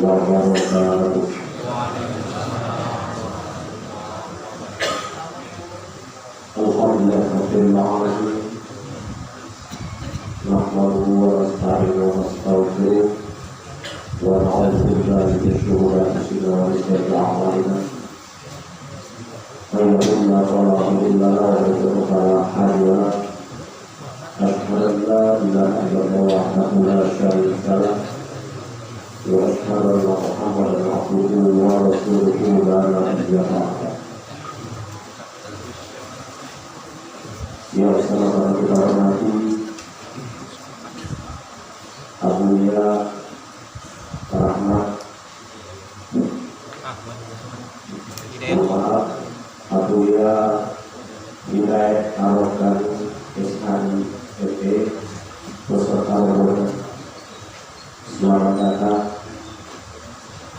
wabarakatuh. Alhamdulillah, nahmaduhu wa nasta'inuhu wa nastaghfiruh wa na'udzu billahi min shururi anfusina wa min sayyi'ati a'malina. Man yahdihillahu fala mudilla lahu wa man yudlil fala hadiya lahu. Asyhadu an la ilaha illallah wahdahu la syarika lahu wa asyhadu anna Muhammadan abduhu wa rasuluhu la nabiyya ba'dahu. Ya salam kita hormati Abuya Rahmat Maaf Abuya Hidayat Arokan Ishani FE beserta rombongan, selamat datang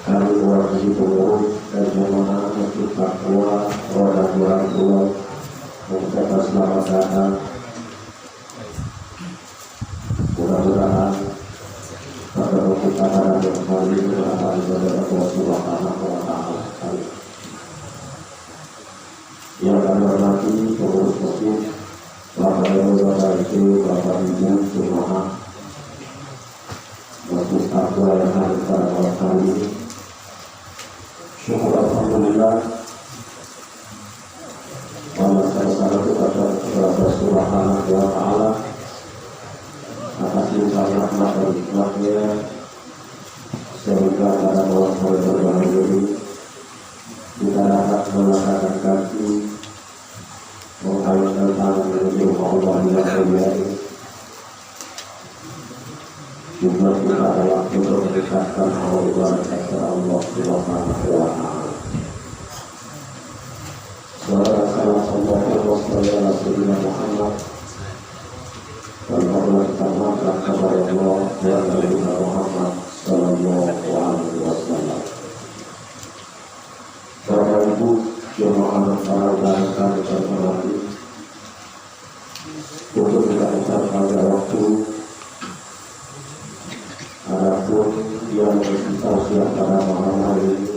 kami mewakili pengurus dan jemaah Masjid Taqwa Roda 20 mengucapkan selamat datang. Mudah-mudahan pada waktu kita dan hari ini berada pada Allah Subhanahu wa Ta'ala. Yang kami hormati pengurus masjid, Bapak Ibu, Bapak Ibu jemaah Masjid Taqwa yang hadir pada malam hari ini. Syukur alhamdulillah. Salam kepada Allah Subhanahu wa Ta'ala atas limpahan rahmat dan hikmahnya sehingga pada malam hari berbahagia ini kita dapat melangkahkan kaki mengayunkan tangan menuju Allah yang mulia ini. Juga kita dalam untuk mendekatkan Allah kepada Allah Subhanahu wa Ta'ala. Sallallahu alaihi Muhammad dan Allah taala kepada Allah dan Nabi Muhammad sallallahu alaihi wasallam. Bapak Ibu jemaah para ulama kami hormati, untuk kita ucapkan pada waktu adapun yang kita siap pada malam hari ini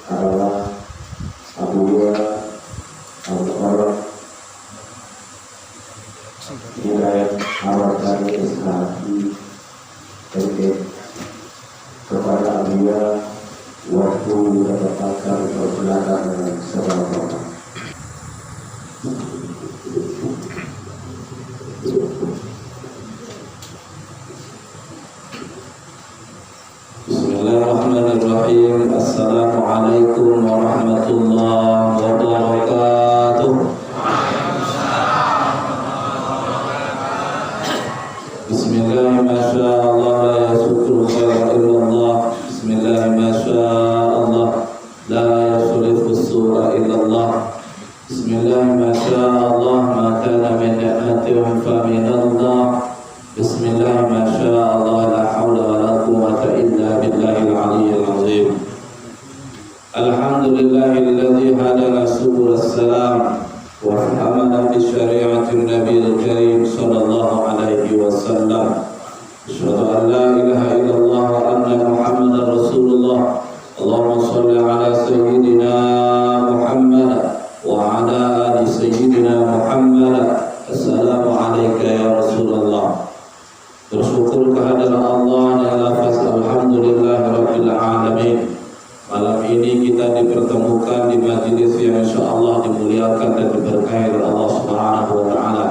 adalah Abuya Al-Qarab Hidayat Arokan Ishani FE. Kepada Abuya waktu mendapatkan persilakan dengan seorang. Bismillahirrahmanirrahim. Assalamualaikum warahmatullahi wabarakatuh. Bismillah masyaallah la yasukru khairan illallah. Bismillah masyaallah la yasrifu sura illallah. Bismillah masyaallah ma kana min ni'matin fa min Allah. Bismillah masyaallah la haula wa la quwwata illa billahil aliyyil azim. Alhamdulillahilladzi hadana subul salam wa amana bi syari'atin nabiyil karim sallallahu alaihi wasallam. Asyhadu an la ilaha illallah wa anna Muhammadar Rasulullah. Allahumma shalli ala sayyidina Muhammad wa ala ali sayyidina Muhammad. Assalamu alayka ya Rasulullah. Bersyukur kehadiran Allah dan lafaz alhamdulillahirabbil alamin. Malam ini kita dipertemukan di majelis yang insyaallah dimuliakan dan diberkahi oleh Allah Subhanahu wa Ta'ala.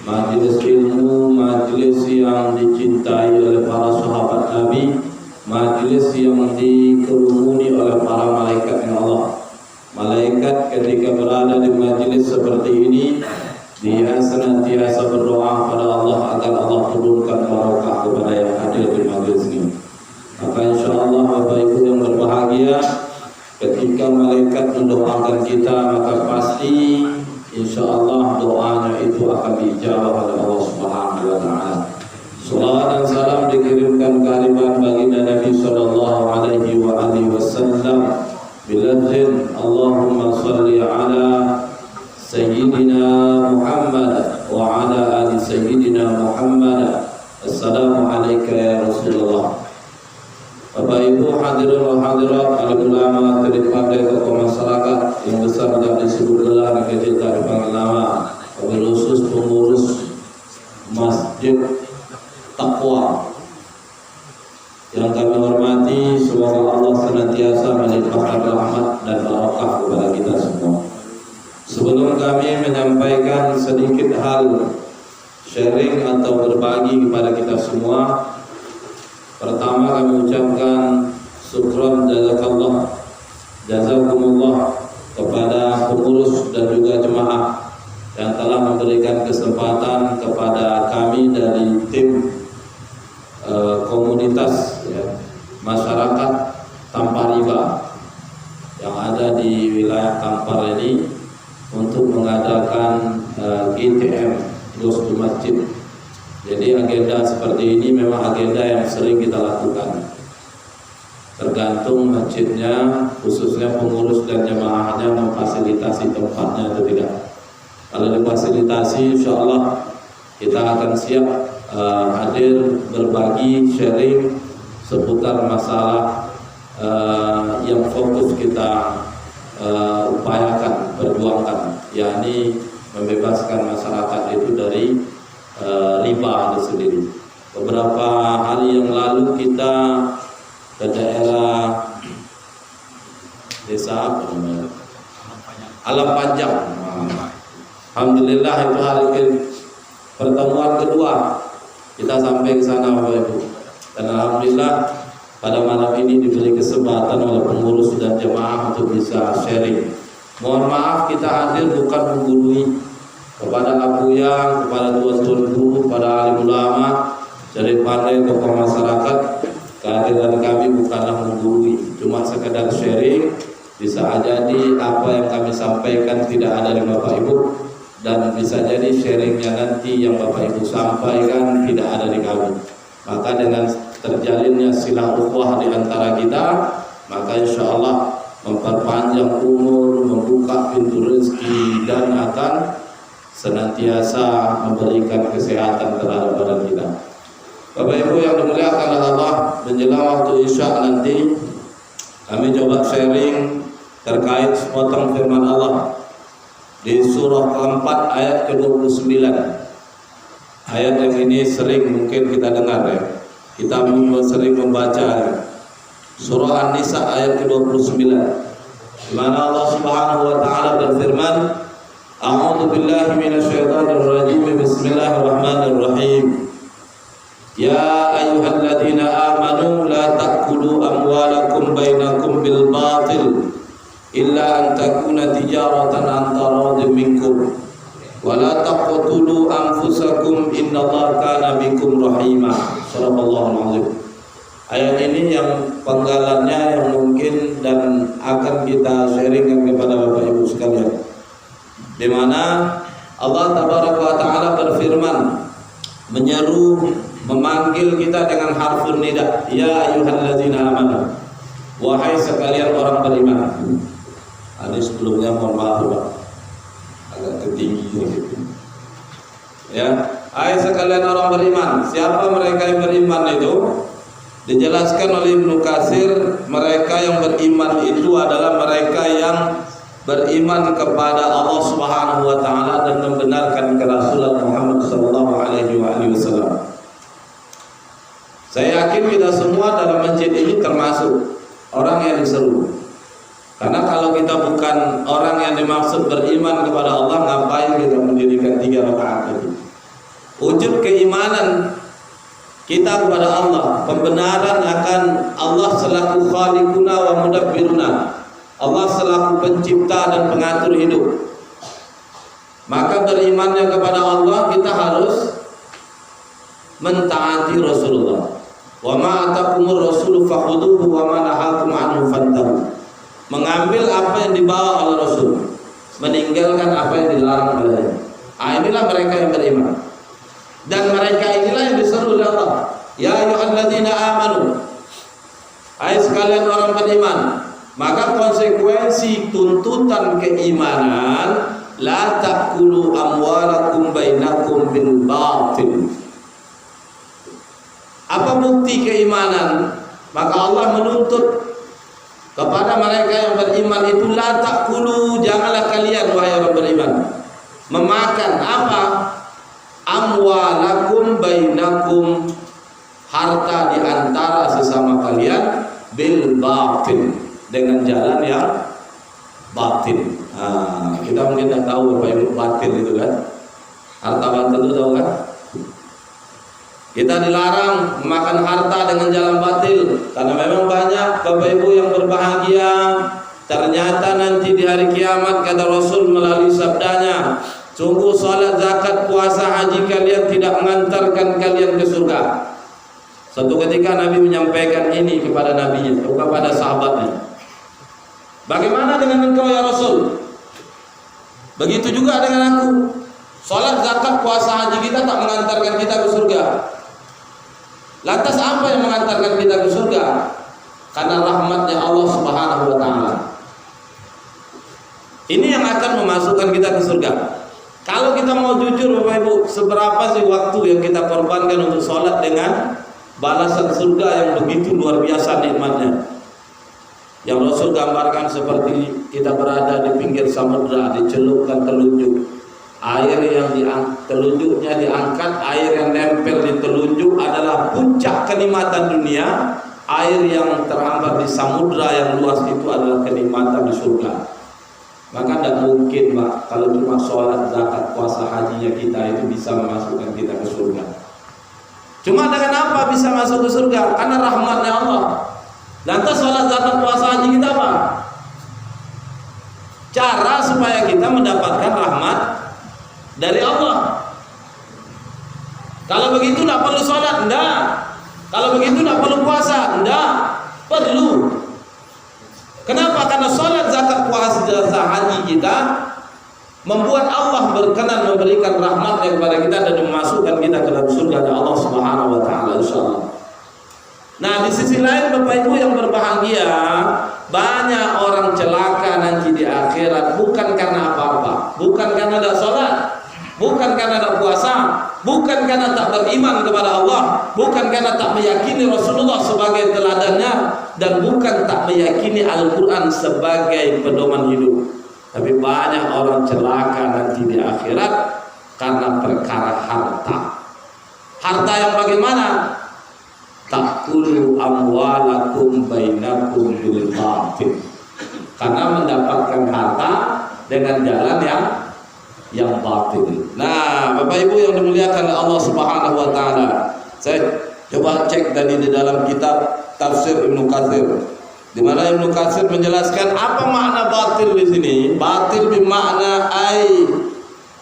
Majelis ilmu, majelis yang dicintai oleh para sahabat Nabi, majelis yang dikerumuni oleh para malaikat Allah. Malaikat ketika berada di majelis seperti ini, dia senantiasa berdoa pada Allah agar Allah turunkan barokah kepada yang hadir di majelis ini. Maka insyaallah Bapak Ibu yang berbahagia, ketika malaikat mendoakan kita, maka pasti insyaallah doanya itu akan dijawab oleh Allah Subhanahu wa Ta'ala. Salawat dan salam dikirimkan kehadiran baginda Nabi sallallahu alaihi wasallam biladzin Allahumma shalli ala sayyidina Muhammad wa ala ali sayyidina Muhammad. Assalamu alayka ya Rasulullah. Bapak Ibu hadirin wal hadirat, alim ulama, terlibat tokoh masyarakat yang besar dan disebut gelar, yang kecil tak dipanggil nama, wabil khusus pengurus Masjid Taqwa yang kami hormati. Semoga Allah senantiasa melimpahkan rahmat dan barakah kepada kita semua. Sebelum kami menyampaikan sedikit hal sharing atau berbagi kepada kita semua, pertama kami ucapkan syukran jazakumullah kepada pengurus dan juga jemaah yang telah memberikan kesempatan kepada kami dari tim komunitas masyarakat tanpa riba yang ada di wilayah Kampar ini untuk mengadakan GTM, Ghost to Masjid. Jadi agenda seperti ini memang agenda yang sering kita lakukan, tergantung masjidnya, khususnya pengurus dan jemaahnya memfasilitasi tempatnya atau tidak. Kalau difasilitasi, insya Allah kita akan siap hadir berbagi, sharing seputar masalah yang fokus kita upayakan, perjuangkan, yakni membebaskan masyarakat itu dari riba itu sendiri. Beberapa hari yang lalu kita ke daerah desa apa namanya? Alam Panjang. Alhamdulillah itu hari pertemuan kedua kita sampai ke sana Bapak Ibu. Dan alhamdulillah pada malam ini diberi kesempatan oleh pengurus dan jemaah untuk bisa sharing. Mohon maaf kita hadir bukan menggurui, kepada Abuyang, kepada tuan-tuan guru, kepada alim ulama, dari pandai tokoh masyarakat, kehadiran kami bukanlah menggurui, cuma sekedar sharing. Bisa jadi apa yang kami sampaikan tidak ada di Bapak Ibu, dan bisa jadi sharingnya nanti yang Bapak Ibu sampaikan tidak ada di kami. Maka dengan terjalinnya silah ukhuwah di antara kita, maka insya Allah memperpanjang umur, membuka pintu rezeki, dan akan senantiasa memberikan kesehatan terhadap badan kita. Bapak Ibu yang dimuliakan oleh Allah, menjelang waktu Isya nanti kami coba sharing terkait sepotong firman Allah di surah keempat ayat ke-29. Ayat yang ini sering mungkin kita dengar ya. Kita sering membaca surah An-Nisa ayat ke-29, di mana Allah Subhanahu wa taala berfirman, A'udzu billahi minasyaitonir rajim. Bismillahirrahmanirrahim. Ya ayyuhalladzina amanu la ta'kulu amwalakum bainakum bil batil illa an takuna tijaratan an taradin minkum wa la taqtulu anfusakum innallaha kana bikum rahima. Shallallahul alazim. Ayat ini yang penggalannya yang mungkin dan akan kita sharingkan kepada Bapak Ibu sekalian, di mana Allah Tabaraka wa Ta'ala berfirman, menyeru, memanggil kita dengan harfun nida, ya ayyuhalladzina amanu, wahai sekalian orang beriman. Ini sebelumnya mohon maaf Pak, agak ketinggi gitu. Ya, hai sekalian orang beriman. Siapa mereka yang beriman itu? Dijelaskan oleh Ibnu Katsir, mereka yang beriman itu adalah mereka yang beriman kepada Allah Subhanahu wa taala dan membenarkan kerasulan Muhammad sallallahu alaihi wasallam. Saya yakin kita semua dalam masjid ini termasuk orang yang diseru. Karena kalau kita bukan orang yang dimaksud beriman kepada Allah, ngapain kita mendirikan 3 rakaat itu? Wujud keimanan kita kepada Allah, pembenaran akan Allah selaku khaliquna wa mudabbiruna, Allah selaku pencipta dan pengatur hidup. Maka berimannya kepada Allah kita harus mentaati Rasulullah. Wa ma atakumur rasulu fakhuduhu wa ma nahakum anhu fantahu. Mengambil apa yang dibawa oleh Rasul, meninggalkan apa yang dilarang olehnya. Inilah mereka yang beriman. Dan mereka inilah yang diseru oleh Allah. Ya ayyuhalladzina amanu, hai sekalian orang beriman. Maka konsekuensi tuntutan keimanan, la ta'kulu amwalakum bainakum bil batil. Apa bukti keimanan? Maka Allah menuntut kepada mereka yang beriman itu, la ta'kulu, janganlah kalian wahai orang beriman memakan apa? Amwalakum bainakum, harta di antara sesama kalian, bil batil, dengan jalan yang batil. Kita mungkin tidak tahu apa itu batil itu kan. Harta batil itu tahu kan? Kita dilarang memakan harta dengan jalan batil, karena memang banyak Bapak Ibu yang berbahagia. Ternyata nanti di hari kiamat kata Rasul melalui sabdanya, sungguh salat, zakat, puasa, haji kalian tidak mengantarkan kalian ke surga. Suatu ketika Nabi menyampaikan ini kepada nabinya, kepada sahabatnya. Bagaimana dengan engkau ya Rasul? Begitu juga dengan aku. Salat, zakat, puasa, haji kita tak mengantarkan kita ke surga. Lantas apa yang mengantarkan kita ke surga? Karena rahmatnya Allah Subhanahu wa ta'ala. Ini yang akan memasukkan kita ke surga. Kalau kita mau jujur Bapak Ibu, seberapa sih waktu yang kita korbankan untuk sholat dengan balasan surga yang begitu luar biasa nikmatnya? Yang Rasul gambarkan seperti kita berada di pinggir samudra, dicelupkan telunjuk, air yang telunjuknya diangkat, air yang nempel di telunjuk adalah puncak kenikmatan dunia. Air yang terambar di samudra yang luas itu adalah kenikmatan di surga. Maka tidak mungkin Pak, kalau cuma sholat, zakat, puasa, hajinya kita itu bisa memasukkan kita ke surga. Cuma dengan apa bisa masuk ke surga? Karena rahmatnya Allah. Lantas sholat, zakat, puasa, haji kita apa? Cara supaya kita mendapatkan rahmat dari Allah. Kalau begitu tidak perlu sholat, enggak. Kalau begitu tidak perlu puasa, enggak. Perlu. Kenapa? Karena sholat, zakat, puasa, haji kita membuat Allah berkenan memberikan rahmatnya kepada kita dan memasukkan kita ke dalam surga Allah Subhanahu wa ta'ala, insyaallah. Nah, di sisi lain Bapak Ibu yang berbahagia, banyak orang celaka nanti di akhirat bukan karena apa-apa, bukan karena tidak sholat, bukan karena tidak puasa, bukan karena tak beriman kepada Allah, bukan karena tak meyakini Rasulullah sebagai teladannya, dan bukan tak meyakini Al-Quran sebagai pedoman hidup. Tapi banyak orang celaka nanti di akhirat karena perkara harta. Harta yang bagaimana? Ta'kulu amwalakum bainakum bil batil. Karena mendapatkan harta dengan jalan yang batil. Nah, Bapak Ibu yang dimuliakan oleh Allah Subhanahu wa taala, saya coba cek tadi di dalam kitab Tafsir Ibnu Katsir, di mana Ibnu Katsir menjelaskan apa makna batil di sini. Batil bermakna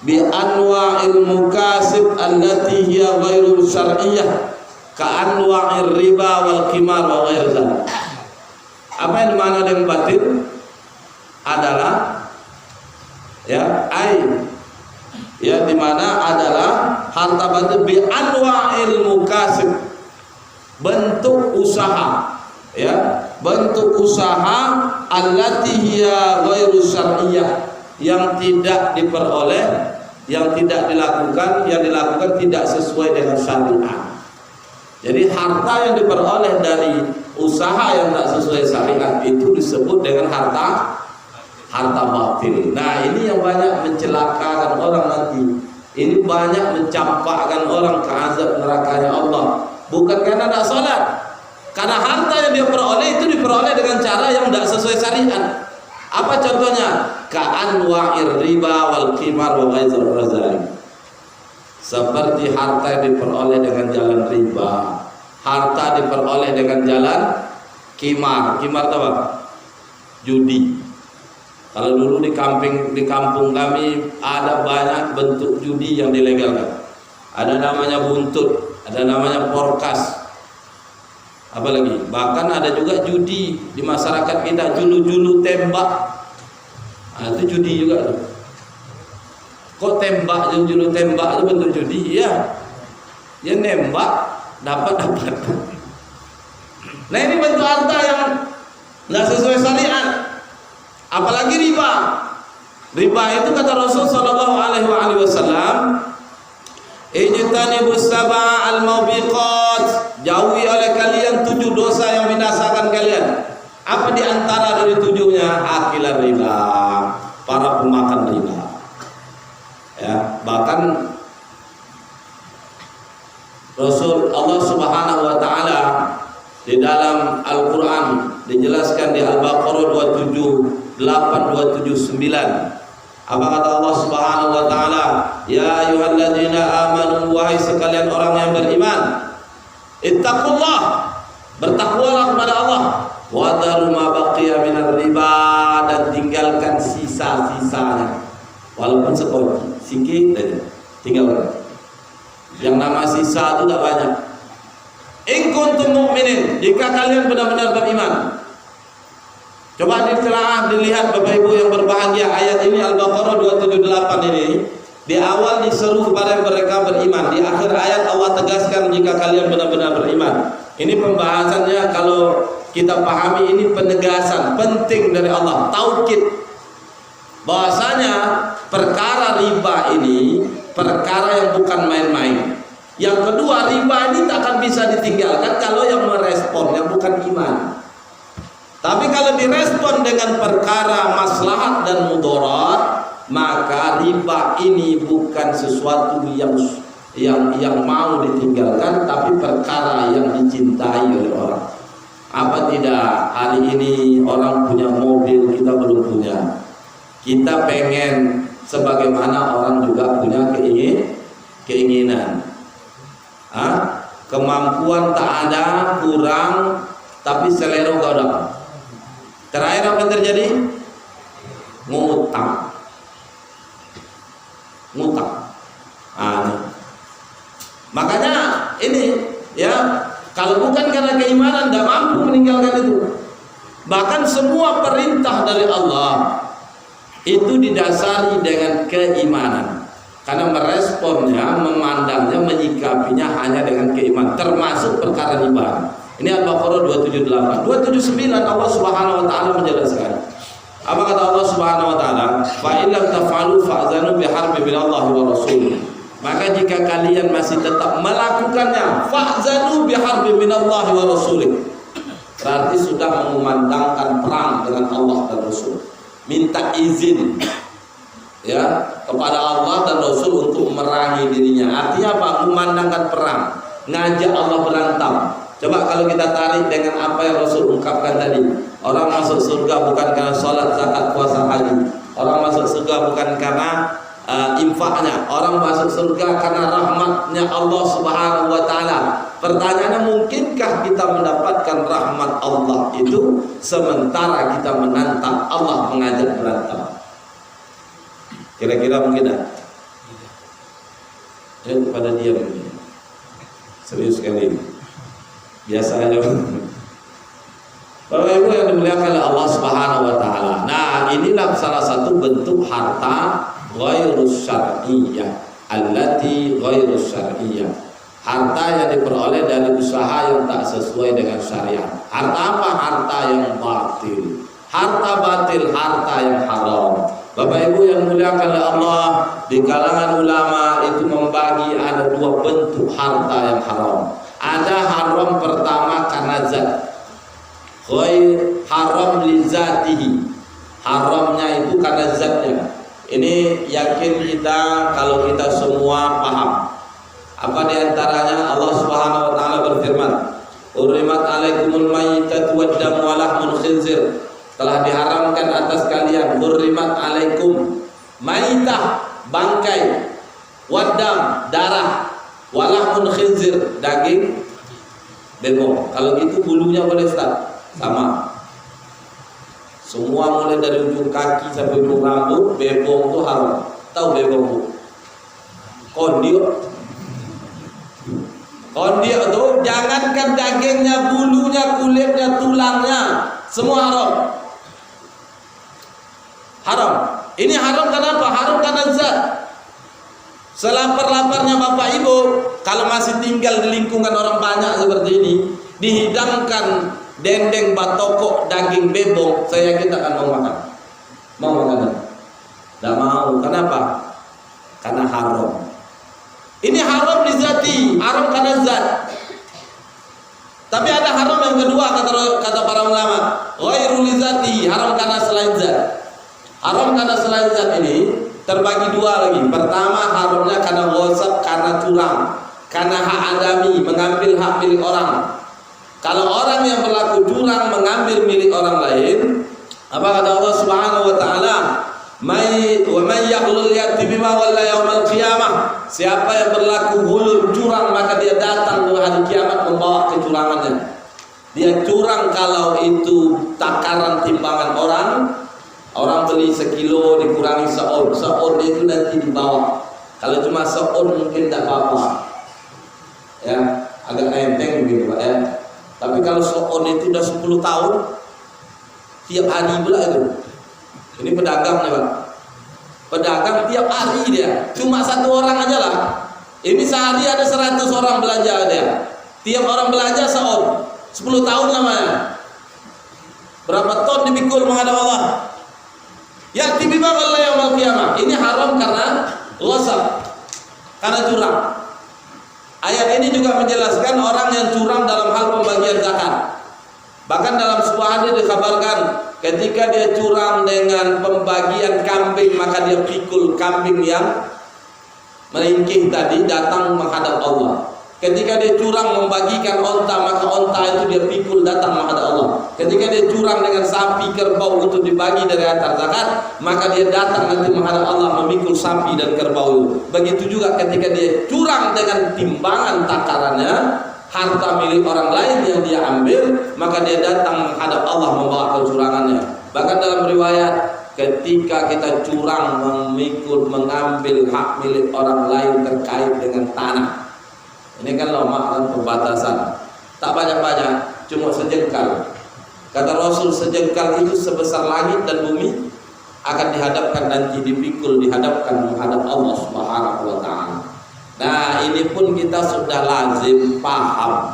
bi anwa'il mukasib allati hiya ghairu syar'iyyah, ka anwa'ir riba wal qimar wa ghairu dzalik. Apa yang dimaksud dengan batil adalah di mana adalah harta batil bi anwa'il mukasib, bentuk usaha, bentuk usaha allati hiya ghairu syar'iyyah, yang tidak diperoleh, yang tidak dilakukan, yang dilakukan tidak sesuai dengan syariat. Jadi harta yang diperoleh dari usaha yang tak sesuai syariat itu disebut dengan harta batil. Nah, ini yang banyak mencelakakan orang nanti. Ini banyak mencampakkan orang ke azab nerakanya Allah. Bukan karena tidak sholat, karena harta yang dia peroleh itu diperoleh dengan cara yang tidak sesuai syariat. Apa contohnya? Ka'anwa'ir riba wal qimar wa ghairu dzalik. Seperti harta yang diperoleh dengan jalan riba, harta diperoleh dengan jalan qimar. Qimar itu apa? Judi. Kalau dulu di kampung kami ada banyak bentuk judi yang dilegalkan. Ada namanya buntut, ada namanya porkas, apalagi bahkan ada juga judi di masyarakat kita, julu-julu tembak. Nah, itu judi juga tuh. Kok tembak, julu tembak itu bentuk judi? Ya, dia nembak dapat. Nah, ini bentuk harta yang nggak sesuai syariat. Apalagi riba. Riba itu kata Rasul sallallahu alaihi wasallam, ijtanibus sab'a al-mubiqat, jauhi oleh kalian 7 dosa yang binasa. Apa di antara dari 7-nya? Akilan riba, para pemakan riba. Ya, bahkan Rasul Allah Subhanahu wa taala di dalam Al-Qur'an dijelaskan di Al-Baqarah 278 279. Apa kata Allah Subhanahu wa taala? Ya ayyuhalladzina amanu, wahai sekalian orang yang beriman, ittaqullah, bertakwalah kepada Allah, wa dharu ma baqiya minar riba, dan tinggalkan sisa-sisanya. Walaupun sekoci, sikit saja, tinggalkan. Yang nama sisa itu tidak banyak. In kuntum mu'minin, jika kalian benar-benar beriman. Coba ditelaah, dilihat Bapak Ibu yang berbahagia, ayat ini Al-Baqarah 278 ini di awal diseru kepada mereka beriman, di akhir ayat Allah tegaskan jika kalian benar-benar beriman. Ini pembahasannya, kalau kita pahami ini penegasan penting dari Allah, taukid bahwasanya perkara riba ini perkara yang bukan main-main. Yang kedua, riba ini tak akan bisa ditinggalkan kalau yang merespon yang bukan iman. Tapi kalau direspon dengan perkara maslahat dan mudarat, maka riba ini bukan sesuatu yang mau ditinggalkan, tapi perkara yang dicintai oleh orang. Apa tidak hari ini orang punya mobil, kita belum punya. Kita pengen sebagaimana orang juga punya keinginan. Kemampuan tak ada, kurang, tapi selera gak ada. Terakhir apa yang terjadi? Ngutang. Makanya ini ya, kalau bukan karena keimanan tidak mampu meninggalkan itu. Bahkan semua perintah dari Allah itu didasari dengan keimanan. Karena meresponnya, memandangnya, menyikapinya hanya dengan keimanan, termasuk perkara riba. Ini Al-Baqarah 278. 279 Allah Subhanahu wa taala menjelaskan. Apa kata Allah Subhanahu wa taala? Fa illam taf'alu fa'zanu biharbin minallahi wa rasul. Maka jika kalian masih tetap melakukannya, fa'zanu biharbin minallahi wa rasul. Berarti sudah mengumandangkan perang dengan Allah dan Rasul. Minta izin ya kepada Allah dan Rasul untuk memerangi dirinya. Artinya apa? Memandangkan perang, ngajak Allah berantem. Coba kalau kita tarik dengan apa yang Rasul ungkapkan tadi, orang masuk surga bukan karena sholat, zakat, puasa, haji. Orang masuk surga bukan karena infaknya. Orang masuk surga karena rahmatnya Allah Subhanahu wa taala. Pertanyaannya, mungkinkah kita mendapatkan rahmat Allah itu sementara kita menantang Allah mengajak berantem? Kira-kira mungkin tidak? Ya, pada diam ini. Serius sekali. Biasanya Bapak Ibu yang dimuliakan oleh Allah Subhanahu wa taala. Nah, inilah salah satu bentuk harta ghairus syar'iyyah, allati ghairus syar'iyyah. Harta yang diperoleh dari usaha yang tak sesuai dengan syariat. Harta apa? Harta yang batil. Harta batil, harta yang haram. Bapak Ibu yang dimuliakan oleh Allah, di kalangan ulama itu membagi ada dua bentuk harta yang haram. Ada haram pertama karena zat, haram li zatihi, haramnya itu karena zatnya. Ini yakin kita kalau kita semua paham. Apa diantaranya? Allah Subhanahu wa taala berfirman, "Urimat alaikumul maitatu wad damu wa lahmul khinzir." Telah diharamkan atas kalian, urimat alaikum, maitah, bangkai, wadam, darah, walahmun khinzir, daging bebong. Kalau gitu bulunya boleh Ustaz? Sama. Semua mulai dari ujung kaki sampai ujung rambut, bebong itu haram. Tahu bebong itu? Kondio itu jangankan dagingnya, bulunya, kulitnya, tulangnya, semua haram. Haram. Ini haram kenapa? Haram karena zat. Selapar-laparnya Bapak Ibu, kalau masih tinggal di lingkungan orang banyak seperti ini, dihidangkan dendeng batokok daging bebong, saya yakin tak akan mau makan. Mau makan? Tidak mau. Kenapa? Karena haram. Ini haram dizati, haram karena zat. Tapi ada haram yang kedua, kata para ulama, ghair Haram karena selain zat ini terbagi dua lagi. Pertama haramnya karena ghasab, karena curang, karena hak adami, mengambil hak milik orang. Kalau orang yang berlaku curang mengambil milik orang lain, apa kata Allah Subhanahu wa taala? May yaqulul yatimi ma walla yaumal qiyamah. Siapa yang berlaku hulul curang maka dia datang di hari kiamat membawa kecurangannya. Dia curang kalau itu takaran timbangan orang. Orang beli sekilo dikurangi seon itu nanti dibawa. Kalau cuma seon mungkin tidak apa-apa. Ya, agak enteng begitu Pak ya. Tapi kalau seon itu udah 10 tahun tiap hari pula itu. Ini pedagang nih Pak. Pedagang tiap hari dia. Cuma satu orang aja lah. Ini sehari ada 100 orang belanja dia. Tiap orang belanja seon. 10 tahun lamanya. Berapa ton dipikul menghadap Allah? Ya tibima wallahi yaumil qiyamah. Ini haram karena ghasab, karena curang. Ayat ini juga menjelaskan orang yang curang dalam hal pembagian zakat. Bahkan dalam sebuah hadis dikabarkan ketika dia curang dengan pembagian kambing maka dia pikul kambing yang meringkih tadi datang menghadap Allah. Ketika dia curang membagikan onta maka onta itu dia pikul datang menghadap Allah. Ketika dia curang dengan sapi kerbau untuk dibagi dari harta zakat maka dia datang nanti menghadap Allah memikul sapi dan kerbau itu. Begitu juga ketika dia curang dengan timbangan takarannya harta milik orang lain yang dia ambil maka dia datang menghadap Allah membawa kecurangannya. Bahkan dalam riwayat ketika kita curang mengambil hak milik orang lain terkait dengan tanah. Ini kan lama dan perbatasan. Tak banyak-banyak, cuma sejengkal. Kata Rasul sejengkal itu sebesar langit dan bumi akan dihadapkan nanti dipikul dihadapkan menghadap Allah Subhanahu wa taala. Nah, ini pun kita sudah lazim paham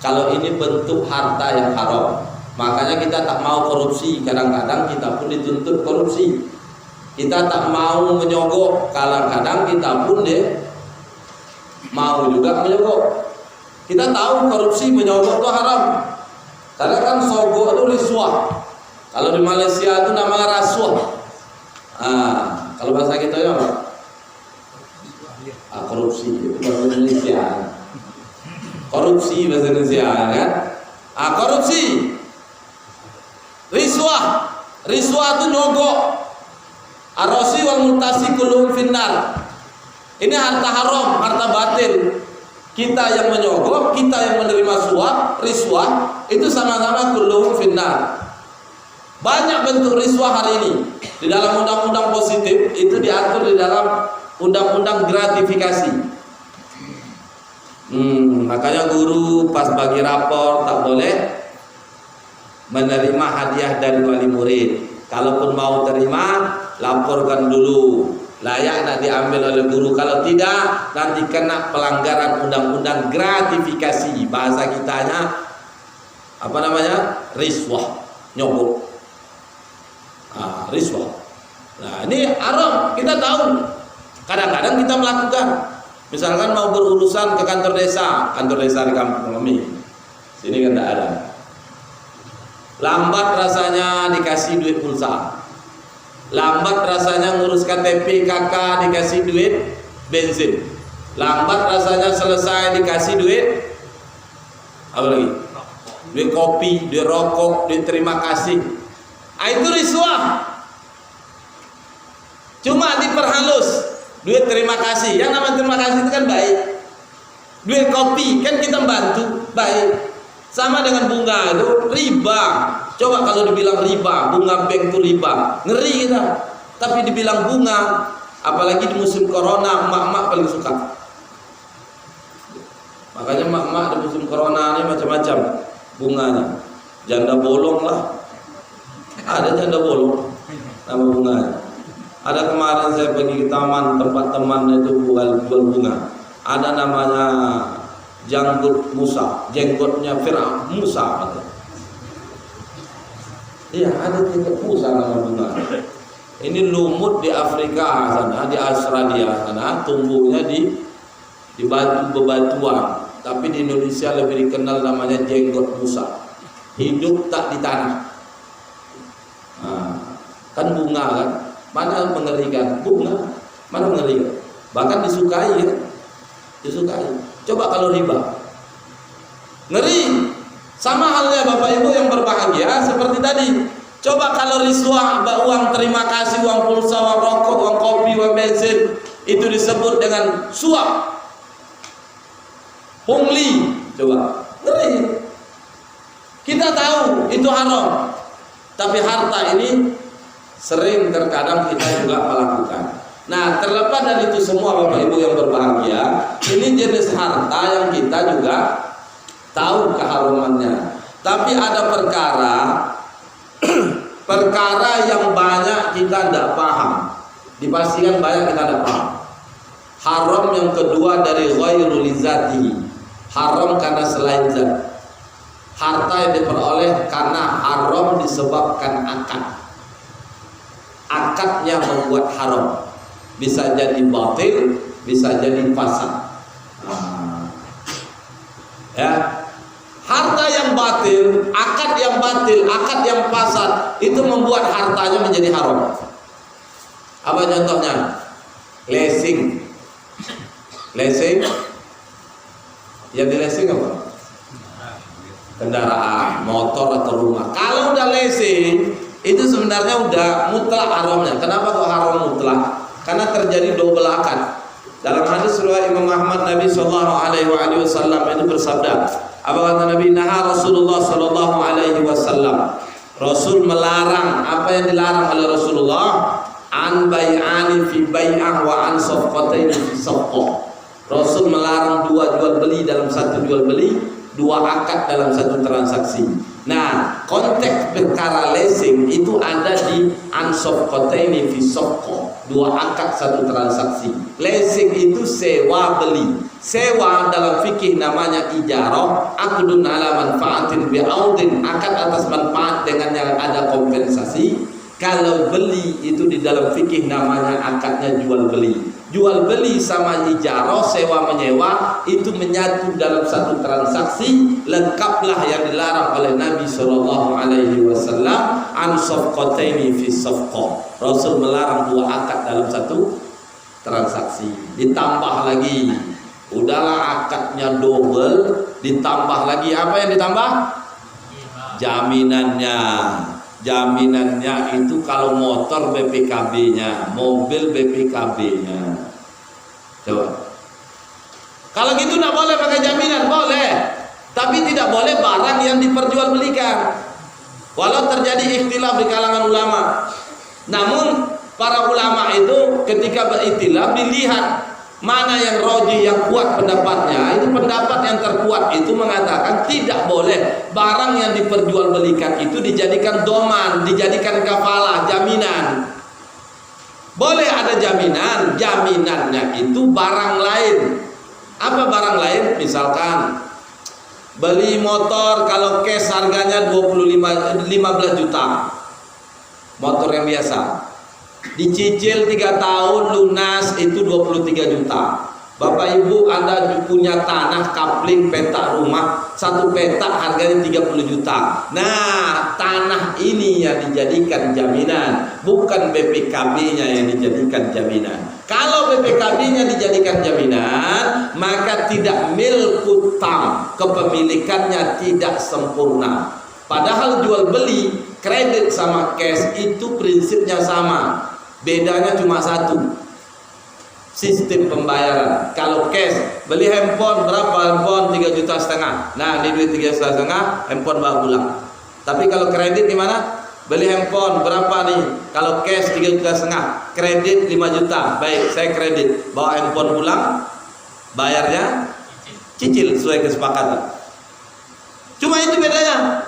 kalau ini bentuk harta yang haram. Makanya kita tak mau korupsi. Kadang-kadang kita pun dituntut korupsi. Kita tak mau menyogok. Kadang-kadang kita pun mau juga menyogok. Kita tahu korupsi menyogok itu haram. Karena kan sogok itu risuah. Kalau di Malaysia itu namanya rasuah. Kalau bahasa kita ya apa? Korupsi itu bahasa Indonesia. Korupsi bahasa Indonesia kan? Korupsi. Risuah. Risuah itu nyogok. Arrosi wal multasi kulum finnar. Ini harta haram, harta batil. Kita yang menyogok, kita yang menerima suap, risuah, itu sama-sama kulum finnar. Banyak bentuk risuah hari ini. Di dalam undang-undang positif itu diatur di dalam undang-undang gratifikasi. Makanya guru pas bagi rapor tak boleh menerima hadiah dari wali murid. Kalaupun mau terima, laporkan dulu. Layak nak diambil oleh guru. Kalau tidak, nanti kena pelanggaran undang-undang gratifikasi. Bahasa kitanya apa namanya? Riswah, nyogok. Riswah. Nah, ini haram, kita tahu. Kadang-kadang kita melakukan. Misalkan mau berurusan ke kantor desa di kampung kami. Sini kan tidak ada. Lambat rasanya dikasih duit pulsa. Lambat rasanya ngurus KTP KK dikasih duit bensin. Lambat rasanya selesai dikasih duit apa lagi? Duit kopi, duit rokok, duit terima kasih. Itu risuah. Cuma diperhalus. Duit terima kasih. Yang namanya terima kasih itu kan baik. Duit kopi kan kita bantu, baik. Sama dengan bunga itu riba. Coba kalau dibilang riba, bunga bank itu riba, ngeri kita. Tapi dibilang bunga, apalagi di musim corona, emak-emak paling suka. Makanya emak-emak di musim corona ini macam-macam bunganya. Janda bolong lah. Ada janda bolong nama bunganya. Ada kemarin saya pergi ke taman tempat teman itu jual bunga. Ada namanya janggut Musa, jenggotnya Fir'aun Musa. Iya, ada jenggot Musa nama bunga. Ini lumut di Afrika sana, di Australia sana, tumbuhnya di batu bebatuan. Tapi di Indonesia lebih dikenal namanya jenggot Musa. Hidup tak di tanah. Kan bunga kan, mana mengerikan? Bunga, mana mengerikan? Bahkan disukai ya, disukai. Coba kalau riba, ngeri. Sama halnya Bapak Ibu yang berbahagia seperti tadi. Coba kalau riswah, uang terima kasih, uang pulsa, uang rokok, uang kopi, uang bensin, itu disebut dengan suap, pungli. Coba, ngeri. Kita tahu itu haram, tapi harta ini sering terkadang kita juga melakukan. Nah, terlepas dari itu semua Bapak Ibu yang berbahagia, ini jenis harta yang kita juga tahu keharumannya. Tapi ada perkara yang banyak kita tidak paham. Dipastikan banyak kita tidak paham. Haram yang kedua dari ghairu lizati, haram karena selain zat. Harta yang diperoleh karena haram disebabkan akad. Akadnya membuat haram. Bisa jadi batil, bisa jadi fasad. Ya, harta yang batil, akad yang batil, akad yang fasad itu membuat hartanya menjadi haram. Apa contohnya? Leasing. Leasing. Yang di leasing apa? Kendaraan, motor atau rumah. Kalau udah leasing, itu sebenarnya udah mutlak haramnya. Kenapa kok haram mutlak? Karena terjadi double akad. Dalam hadis riwayat Imam Ahmad, Nabi sallallahu alaihi wasallam itu bersabda, apa kata Nabi? Naha Rasulullah sallallahu alaihi wasallam. Rasul melarang, apa yang dilarang oleh Rasulullah? An bai'ani fi bai'ah wa an safqataini fi safqah. Rasul melarang dua jual beli dalam satu jual beli, dua akad dalam satu transaksi. Nah, konteks perkara leasing itu ada di an safqataini fi safqah, dua akad satu transaksi. Leasing itu sewa beli. Sewa dalam fikih namanya ijarah, aqdun ala manfaatin bi'audin, akad atas manfaat dengan yang ada kompensasi. Kalau beli itu di dalam fikih namanya akadnya jual beli. Jual beli sama ijarah, sewa menyewa itu menyatu dalam satu transaksi. Lengkaplah yang dilarang oleh Nabi sallallahu alaihi wasallam, an safqataini fi safqah. Rasul melarang dua akad dalam satu transaksi. Ditambah lagi, udahlah akadnya double, ditambah lagi apa yang ditambah? Jaminannya. Jaminannya itu kalau motor BPKB-nya, mobil BPKB-nya. Coba. Kalau gitu tidak boleh pakai jaminan, boleh. Tapi tidak boleh barang yang diperjualbelikan. Walau terjadi ikhtilaf di kalangan ulama. Namun para ulama itu ketika berikhtilaf dilihat mana yang rajih, yang kuat pendapatnya. Itu pendapat yang terkuat itu mengatakan tidak boleh barang yang diperjualbelikan itu dijadikan doman, dijadikan kafalah, jaminan. Boleh ada jaminan, jaminannya itu barang lain. Apa barang lain? Misalkan beli motor, kalau cash harganya 15 juta, motor yang biasa, dicicil 3 tahun lunas itu 23 juta. Bapak Ibu Anda punya tanah kapling petak rumah, satu petak harganya 30 juta. Nah, tanah ini yang dijadikan jaminan, bukan BPKB-nya yang dijadikan jaminan. Kalau BPKB-nya dijadikan jaminan, maka tidak milkut tam, kepemilikannya tidak sempurna. Padahal jual beli kredit sama cash itu prinsipnya sama, bedanya cuma satu, sistem pembayaran. Kalau cash beli handphone berapa? Handphone 3,5 juta. Nah, ini duit 3,5 juta, handphone bawa pulang. Tapi kalau kredit gimana? Beli handphone berapa nih? Kalau cash 3,5 juta, kredit 5 juta. Baik, saya kredit, bawa handphone pulang, bayarnya cicil sesuai kesepakatan. Cuma itu bedanya.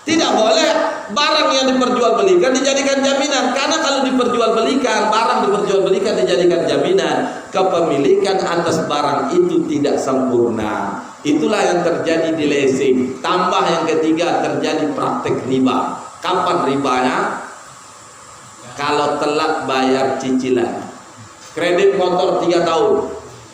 Tidak boleh barang yang diperjualbelikan dijadikan jaminan, karena kalau diperjualbelikan, barang diperjualbelikan dijadikan jaminan, kepemilikan atas barang itu tidak sempurna. Itulah yang terjadi di leasing. Tambah yang ketiga, terjadi praktek riba. Kapan ribanya? Kalau telat bayar cicilan. Kredit motor 3 tahun,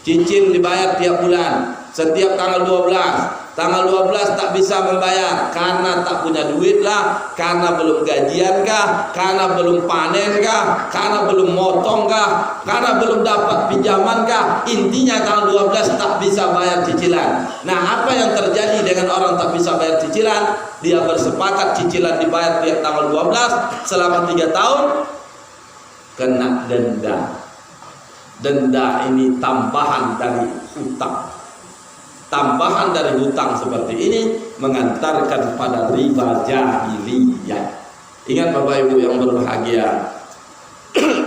cicil dibayar tiap bulan, setiap tanggal 12. Tanggal 12 tak bisa membayar karena tak tak punya duit lah, karena belum gajian kah, karena belum panen kah, karena belum motong kah, karena belum dapat pinjaman kah, intinya tanggal 12 tak bisa bayar cicilan. Nah, apa yang terjadi dengan orang tak bisa bayar cicilan? Dia bersepakat cicilan dibayar tiap tanggal 12 selama 3 tahun, kena denda. Denda ini tambahan dari hutang. Tambahan dari hutang seperti ini mengantarkan pada riba jahiliyah. Ingat Bapak Ibu yang berbahagia,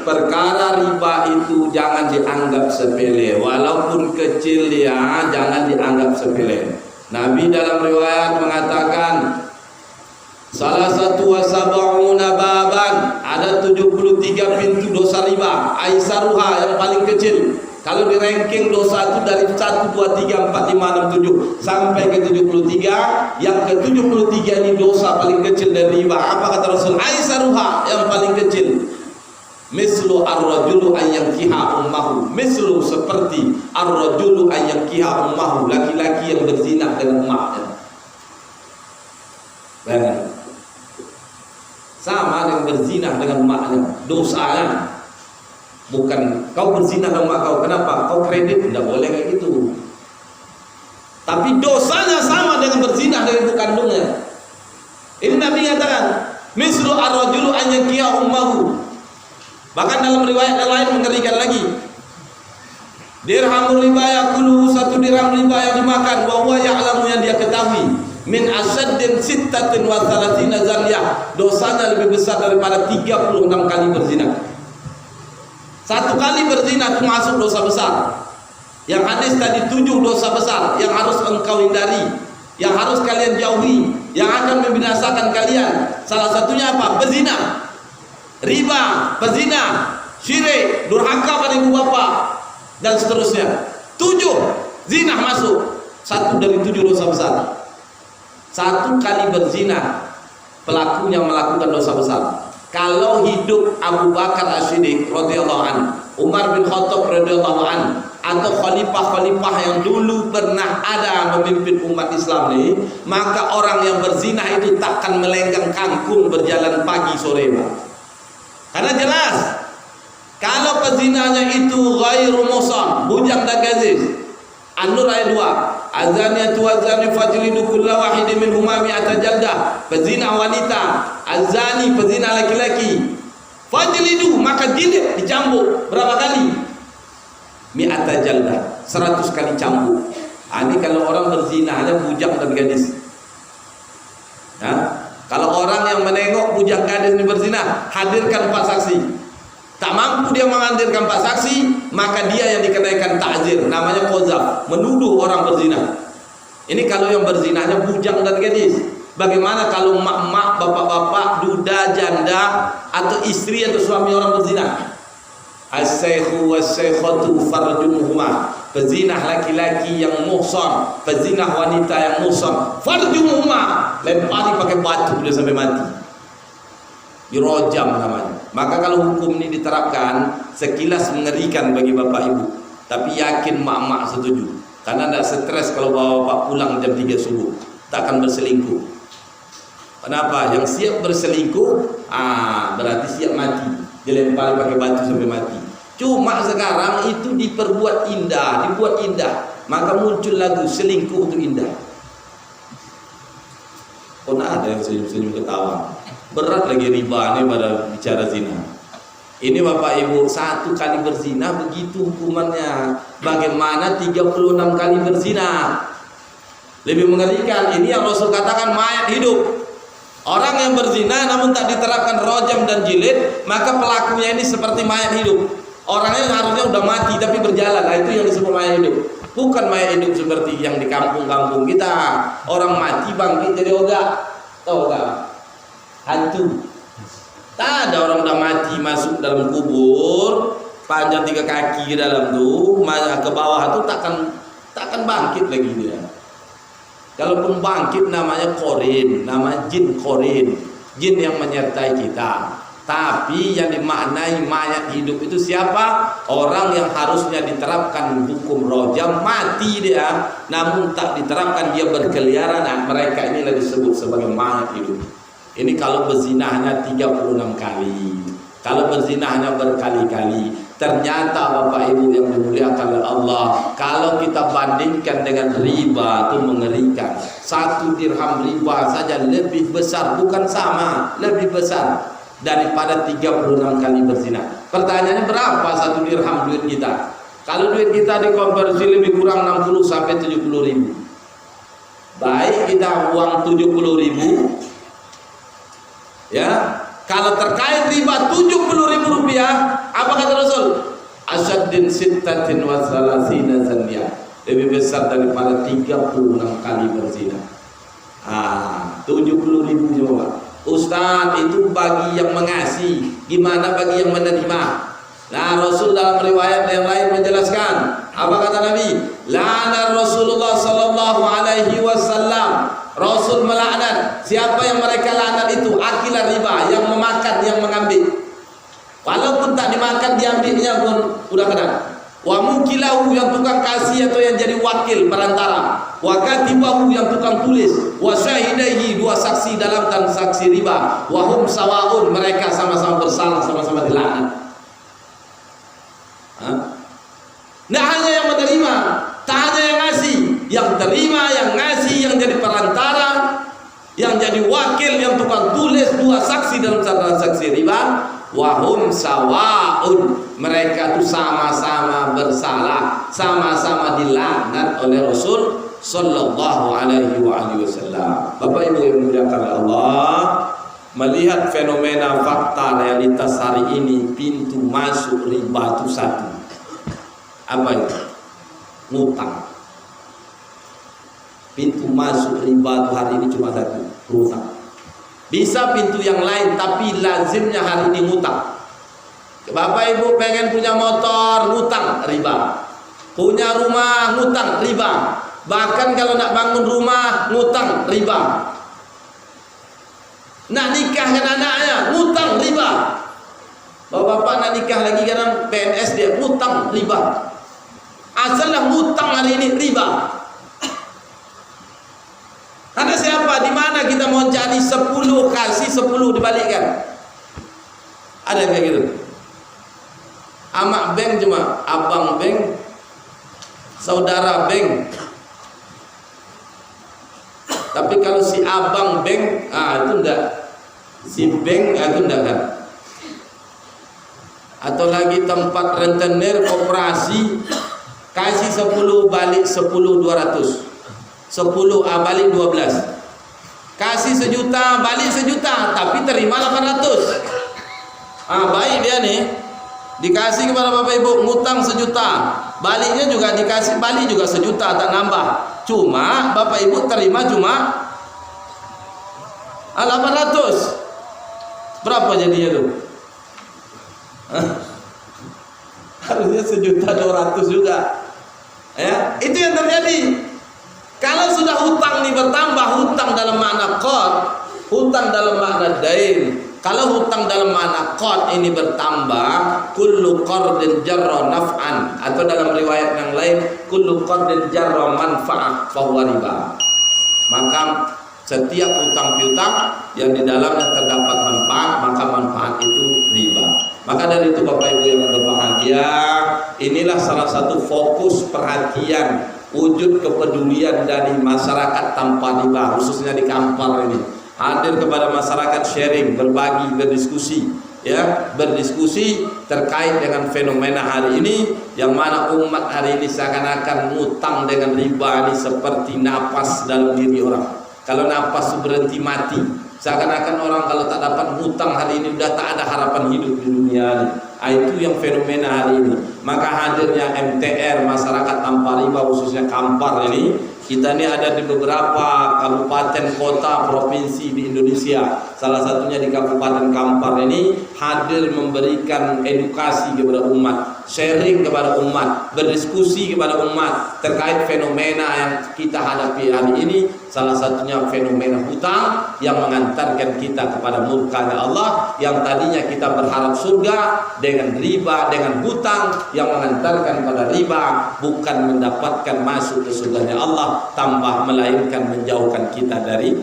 perkara riba itu jangan dianggap sepele, walaupun kecil ya, jangan dianggap sepele. Nabi dalam riwayat mengatakan salah satu wasab'una baban, ada 73 pintu dosa riba, aisaruha yang paling kecil. Kalau di ranking dosa itu dari 1, 2, 3, 4, 5, 6, 7 sampai ke 73, yang ke 73 ini dosa paling kecil dari riba. Apa kata Rasul? Aisaruha, yang paling kecil. Mislu ar-rajulu an yankiha ummahu, mislu seperti ar-rajulu an yankiha ummahu, laki-laki yang berzina dengan emaknya. Bayangkan, sama dengan berzina dengan emaknya, dosanya. Bukan kau berzina dengan mak kau, kenapa? Kau kredit, tidak boleh kayak gitu. Tapi dosanya sama dengan berzina dengan ibu kandungnya. Ini Nabi katakan, mislu ar-rajulu an yankiha ummahu. Bahkan dalam riwayat yang lain mengerikan lagi. Dirhamul riba yakulu, 1 dirham riba yang dimakan, wa huwa ya'lamu, yang dia ketahui, min asaddin sittatin wa thalathina zaniyah, dosanya lebih besar daripada 36 kali berzina. 1 kali berzina itu masuk dosa besar. Yang hadis tadi 7 dosa besar yang harus engkau hindari, yang harus kalian jauhi, yang akan membinasakan kalian. Salah satunya apa? Berzina, riba, pezina, syirik, durhaka pada ibu bapa, dan seterusnya. 7 zina masuk, 1 dari 7 dosa besar. 1 kali berzina pelakunya melakukan dosa besar. Kalau hidup Abu Bakar As-Siddiq radhiyallahu anhu, Umar bin Khattab radhiyallahu anhu, atau khalifah-khalifah yang dulu pernah ada memimpin umat Islam ini, maka orang yang berzina itu takkan melenggang kangkung berjalan pagi sore, Pak. Karena jelas kalau pezinanya itu ghairu musan, bujang dan gadis. An-Nur ayat 2, azaniyatu wazani fajlidu kulla wahidin minhuma mi'ata jaldah. Pezina wanita, azani pezina laki-laki, fajlidu, maka jilid, dicambuk berapa kali? Mi'ata jaldah, 100 kali cambuk. Ini kalau orang berzina hanya bujang dan gadis. Kalau orang yang menengok bujang gadis ini berzina, hadirkan 4 saksi. Tak mampu dia menghadirkan 4 saksi, maka dia yang dikenaikan ta'zir, namanya qazaf, menuduh orang berzina. Ini kalau yang berzinanya bujang dan gadis. Bagaimana kalau mak-mak, bapak-bapak, duda, janda, atau istri atau suami orang berzina? As-saykhu was-saykhatu farjumuhuma, pezinah laki-laki yang muhsan, pezinah wanita yang muhsan, farjumuhuma, lempari pakai batu dia sampai mati, dirojam namanya. Maka kalau hukum ini diterapkan, sekilas mengerikan bagi bapak ibu, tapi yakin mak-mak setuju, karena tidak stres kalau bapak pulang jam 3 subuh, tak akan berselingkuh. Kenapa? Yang siap berselingkuh, berarti siap mati, dilempari pakai batu sampai mati. Cuma sekarang itu diperbuat indah, dibuat indah, maka muncul lagu selingkuh itu indah. Kok ada yang senyum-senyum ketawa? Berat lagi riba ini pada bicara zina. Ini Bapak Ibu, 1 kali berzina begitu hukumannya. Bagaimana 36 kali berzina? Lebih mengerikan. Ini yang Rasul katakan mayat hidup. Orang yang berzina namun tak diterapkan rojam dan jilid, maka pelakunya ini seperti mayat hidup. Orangnya harusnya udah mati tapi berjalan. Nah, itu yang disebut mayat hidup. Bukan mayat hidup seperti yang di kampung-kampung kita. Orang mati bangkit jadi ogah. Tahu gak? Hantu. Tak ada orang udah mati masuk dalam kubur, panjang 3 kaki dalam tuh, ke bawah tuh takkan bangkit lagi dia. Kalaupun bangkit namanya korin, nama jin korin, jin yang menyertai kita. Tapi yang dimaknai mayat hidup itu siapa? Orang yang harusnya diterapkan hukum rojam, mati dia, namun tak diterapkan, dia berkeliaran. Nah, mereka inilah disebut sebagai mayat hidup. Ini kalau berzinahnya 36 kali, kalau berzinahnya berkali-kali. Ternyata Bapak Ibu yang dimuliakan oleh Allah, kalau kita bandingkan dengan riba, itu mengerikan. 1 dirham riba saja lebih besar, bukan sama, lebih besar daripada 36 kali berzina. Pertanyaannya, berapa 1 dirham duit kita? Kalau duit kita dikonversi lebih kurang 60 sampai 70 ribu. Baik kita uang 70 ribu, ya. Kalau terkait riba 70 ribu rupiah, apa kata Rasul? Asyaddin sittatin wa salasina zaniya, lebih besar daripada 36 kali berzina. 70 ribu coba. Ustaz, itu bagi yang mengasih, gimana bagi yang menerima? Nah, Rasul dalam riwayat yang lain menjelaskan, apa kata Nabi? La'ana Rasulullah sallallahu alaihi wasallam, Rasul melaknat. Siapa yang mereka laknat itu? Akilah riba, yang memakan, yang mengambil. Walaupun tak dimakan, diambilnya pun udah kena. Wa mukilahu, yang tukang kasih atau yang jadi wakil perantara. Wa katibahu, yang tukang tulis. Wa syahidaihi, 2 saksi dalam dan saksi riba. Wa hum sawaun, mereka sama-sama bersalah, sama-sama dilaknat. Nah, hanya yang menerima, tak hanya yang ngasih, yang terima, yang ngasih, yang jadi perantara, yang jadi wakil, yang tukang tulis, 2 saksi dalam transaksi riba. Wahum sawaun, mereka itu sama-sama bersalah, sama-sama dilaknat oleh Rasul sallallahu alaihi wasallam. Bapak Ibu yang dimuliakan Allah, melihat fenomena fakta realitas hari ini, pintu masuk riba itu satu. Apa itu? Ngutang. Pintu masuk riba itu hari ini cuma satu, ngutang. Bisa pintu yang lain, tapi lazimnya hari ini ngutang. Bapak Ibu pengen punya motor, ngutang, riba. Punya rumah, ngutang, riba. Bahkan kalau nak bangun rumah, ngutang, riba. Nak nikahkan anaknya, ngutang, riba. Bapak-bapak nak nikah lagi kadang PNS dia, ngutang, riba. Asalnya ngutang hari ini, riba. Karena siapa? Di mana kita mau cari 10 kasih 10 dibalikkan? Ada kayak gitu. Amak bank cuma, abang bank, saudara bank. Tapi kalau si abang bank, itu enggak. Si bank itu enggak kan. Atau lagi tempat rentenir koperasi, kasih 10 balik 10 200. 10 balik 12. Kasih 1 juta balik 1 juta, tapi terima 800. Baik dia nih. Dikasih kepada Bapak Ibu ngutang 1 juta, baliknya juga dikasih balik juga 1 juta, tak nambah. Cuma Bapak Ibu terima cuma 800. Berapa jadinya tuh? Harusnya 1.200.000 juga. Ya, itu yang terjadi. Kalau sudah hutang ini bertambah, hutang dalam makna qard, hutang dalam makna dain. Kalau hutang dalam makna qard ini bertambah, kullu qardin jarra naf'an, atau dalam riwayat yang lain, kullu qardin jarra manfa'ah fa huwa riba. Maka setiap hutang piutang yang di dalamnya terdapat manfaat, maka manfaat itu riba. Maka dari itu Bapak Ibu yang berbahagia, inilah salah satu fokus perhatian, wujud kepedulian dari masyarakat tanpa riba, khususnya di Kampar ini. Hadir kepada masyarakat, sharing, berbagi, berdiskusi, ya, berdiskusi terkait dengan fenomena hari ini, yang mana umat hari ini seakan-akan ngutang dengan riba ini seperti napas dalam diri orang. Kalau napas berhenti mati, seakan-akan orang kalau tak dapat hutang hari ini sudah tak ada harapan hidup di dunia ini. Itu yang fenomena hari ini. Maka hadirnya MTR, masyarakat tanpa riba, khususnya Kampar ini, kita ini ada di beberapa kabupaten kota provinsi di Indonesia. Salah satunya di Kabupaten Kampar ini, hadir memberikan edukasi kepada umat, sharing kepada umat, berdiskusi kepada umat terkait fenomena yang kita hadapi hari ini, salah satunya fenomena hutang yang mengantarkan kita kepada murkanya Allah, yang tadinya kita berharap surga dengan riba, dengan hutang yang mengantarkan pada riba, bukan mendapatkan masuk ke surganya Allah, tambah melainkan menjauhkan kita dari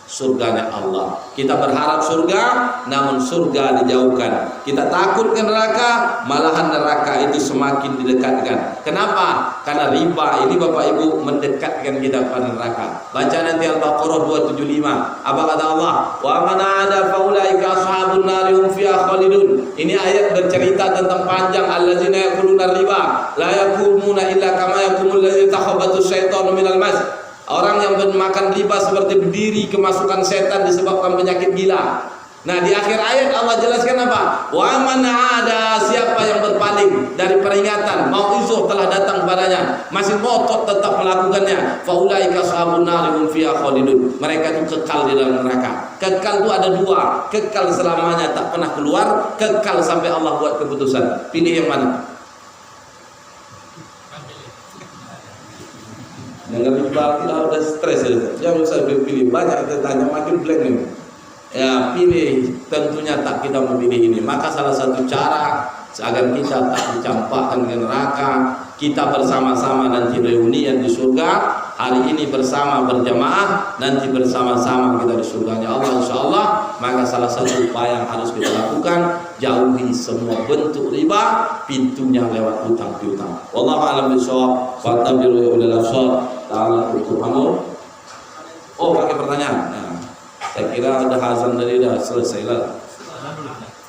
surganya Allah. Kita berharap surga, namun surga dijauhkan. Kita takut ke neraka, malahan neraka itu semakin didekatkan. Kenapa? Karena riba ini Bapak Ibu mendekatkan kita pada neraka. Baca nanti Al-Baqarah 275. Apa kata Allah? Wa man 'ada fa ulaika ashabun nar hum fiha khalidun. Ini ayat bercerita tentang panjang allazina yaquluna riba la yaqumuna illa kama yaqumul ladzi takhabatu syaitanu minal mas. Orang yang makan riba seperti berdiri kemasukan setan disebabkan penyakit gila. Nah, di akhir ayat Allah jelaskan apa? Wa man 'ada, siapa yang berpaling dari peringatan, mau'izah telah datang padanya, masih ngotot tetap melakukannya, fa ulaika ashabun nar hum fiha khalidun. Mereka itu kekal di dalam neraka. Kekal itu ada dua, kekal selamanya tak pernah keluar, kekal sampai Allah buat keputusan. Pilih yang mana? Yang lebih kita udah stres ya. Jangan usah pilih, banyak kita tanya makin blank nih. Ya, pilih, tentunya tak kita memilih ini. Maka salah satu cara agar kita tak dicampakkan ke neraka, kita bersama-sama nanti reunian di surga. Hari ini bersama berjamaah, nanti bersama-sama kita di surganya Allah insyaallah. Maka salah satu upaya yang harus kita lakukan, jauhi semua bentuk riba, pintunya lewat hutang piutang. Wallahu a'lam bishawab. Fatabiru ya ulil absar. Ta'ala turhamur. Oh, pakai pertanyaan. Nah, saya kira ada azan dari dah selesai lah.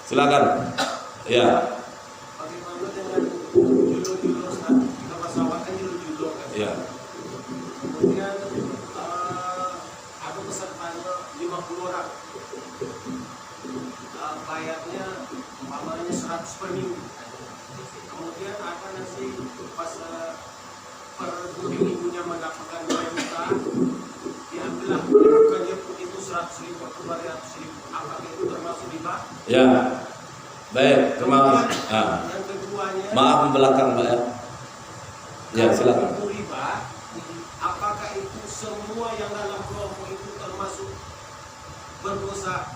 Silakan. Ya. Ya. Kemudian ada pesertanya 50 orang, bayarnya umpamanya 100 per minggu. Kemudian apa nanti pas per minggunya mendapatkan 2 juta, diambillah bukannya itu 100.000 atau 200.000. Apakah itu termasuk riba? Ya. Baik, terima kasih. Yang keduanya, Maaf belakang Pak ya. Ya, silakan. itu riba, apakah itu semua yang dalam kelompok itu termasuk berdosa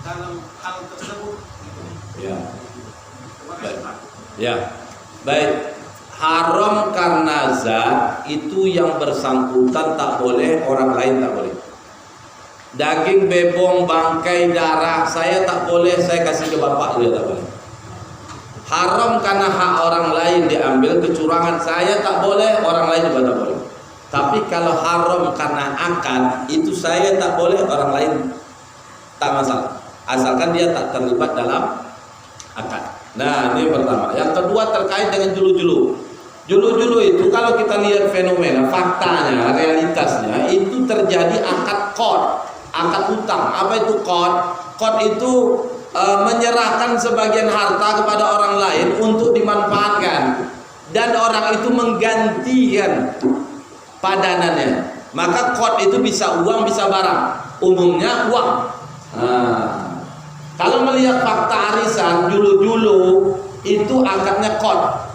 dalam hal tersebut? Ya. Terima kasih, Pak. Ya. Baik. Haram karena zat itu yang bersangkutan tak boleh, orang lain tak boleh. Daging bebong, bangkai, darah saya tak boleh, saya kasih ke bapak juga tak boleh. Haram karena hak orang lain diambil, kecurangan saya tak boleh, orang lain juga tak boleh. Tapi kalau haram karena akad, itu saya tak boleh, orang lain tak masalah, asalkan dia tak terlibat dalam akad. Nah, ini pertama. Yang kedua terkait dengan julu-julu. Julu-julu itu kalau kita lihat fenomena, faktanya, realitasnya itu terjadi akad qad, akad hutang. Apa itu qad? Qad itu menyerahkan sebagian harta kepada orang lain untuk dimanfaatkan, dan orang itu menggantikan padanannya. Maka qad itu bisa uang, bisa barang. Umumnya uang. Kalau melihat fakta arisan julu-julu itu akadnya qad.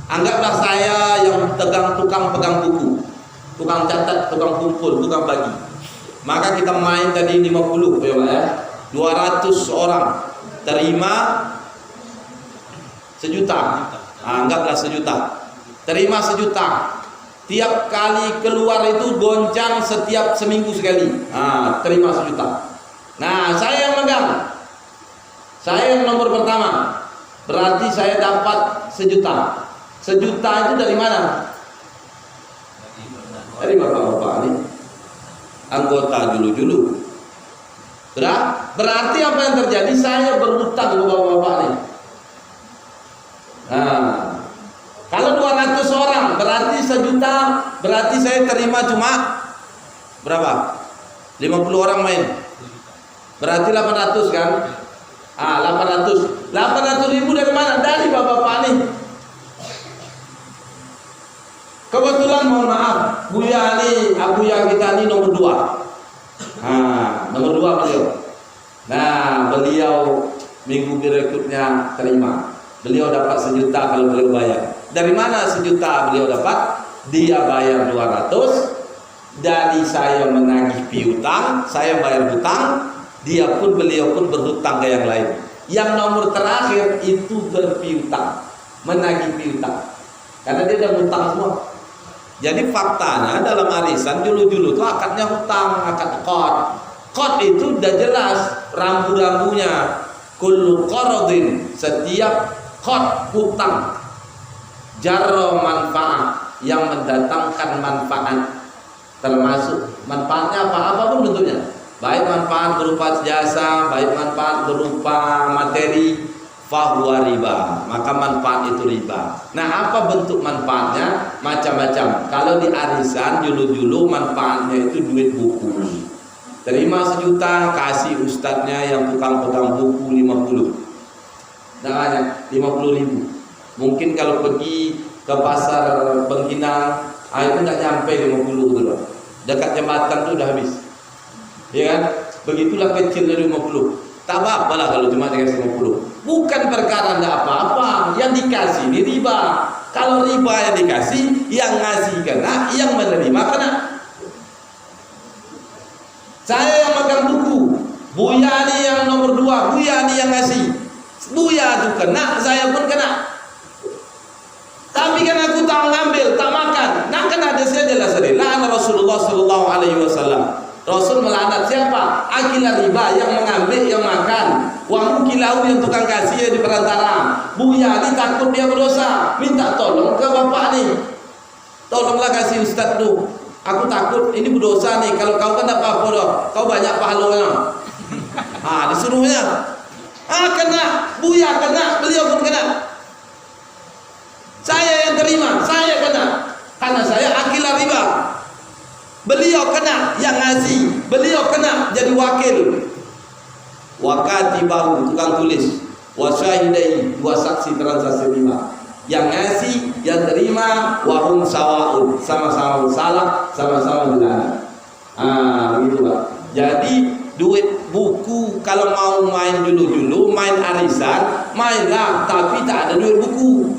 Anggaplah saya yang tukang pegang buku, tukang catat, tukang kumpul, tukang bagi. Maka kita main tadi 50 ya, 200 orang terima 1 juta. Anggaplah 1 juta. Terima 1 juta. Tiap kali keluar itu goncang setiap seminggu sekali. Terima 1 juta. Nah, saya yang megang. Saya yang nomor pertama. Berarti saya dapat 1 juta. 1 juta itu dari mana? Dari bapak-bapak ini, anggota julu-julu. Berarti apa yang terjadi? Saya berhutang ke bapak-bapak ini. Nah, kalau 200 orang berarti 1 juta, berarti saya terima cuma berapa? 50 orang main. Berarti 800 kan? 800 ribu dari mana? Dari bapak-bapak ini. Kebetulan mohon maaf, Buya ini, Abuya kita ini nomor 2. Nomor 2 beliau. Nah, beliau minggu berikutnya terima. Beliau dapat 1 juta kalau beliau bayar. Dari mana 1 juta beliau dapat? Dia bayar 200, dari saya menagih piutang, saya bayar hutang, beliau pun berhutang ke yang lain. Yang nomor terakhir itu berpiutang, menagih piutang, karena dia udah hutang semua. Jadi faktanya dalam arisan dulu-dulu itu akadnya hutang, akad qad. Qad itu udah jelas rambu-rambunya. Kullu qaradin, setiap qad hutang jarra manfaat, yang mendatangkan manfaat, termasuk manfaatnya apapun bentuknya, baik manfaat berupa jasa, baik manfaat berupa materi, fahuwa riba, maka manfaat itu riba. Nah, apa bentuk manfaatnya? Macam-macam. Kalau di arisan dulu-dulu manfaatnya itu duit buku. Terima 1 juta, kasih ustadznya yang tukang pegang buku 50. Namanya 50.000. Mungkin kalau pergi ke pasar Bengkinang, itu nggak nyampe 50 itu loh. Dekat jembatan tuh udah habis. Ya kan? Begitulah kecilnya 50. Tak apa-apa lah kalau cuma dikasih 50. Bukan perkara enggak apa-apa, yang dikasih ini riba. Kalau riba yang dikasih, yang ngasih kena, yang menerima kena. Saya yang megang buku, Buya nih yang nomor 2, Buya nih yang ngasih. Buya tuh kena, saya pun kena. Tapi kan aku tak mengambil, tak makan. Nah, kan ada saya jelas tadi. La'ana Rasulullah sallallahu alaihi wasallam. Rasul melaknat siapa? Akilah riba, yang mengambil, yang makan. Wa mukilahu, yang tukang kasih di perantara. Buya ini takut dia berdosa, minta tolong ke bapak nih. Tolonglah kasih ustaz tuh. Aku takut ini berdosa nih. Kalau kau kan tak apa-apa doh. Kau banyak pahalanya. Disuruhnya. Kena. Buya kena, beliau pun kena. Saya yang terima, saya kena, karena saya akilah riba. Beliau kena yang ngasih, beliau kena jadi wakil. Wakatibahu, tukang tulis, wasyahidai, 2 saksi transaksi riba. Yang ngasih, yang terima, wahum sawa'un, sama-sama salah, sama-sama dilaknat. Begitu Pak. Jadi duit buku kalau mau main dulu-dulu, main arisan, mainlah, tapi tak ada duit buku.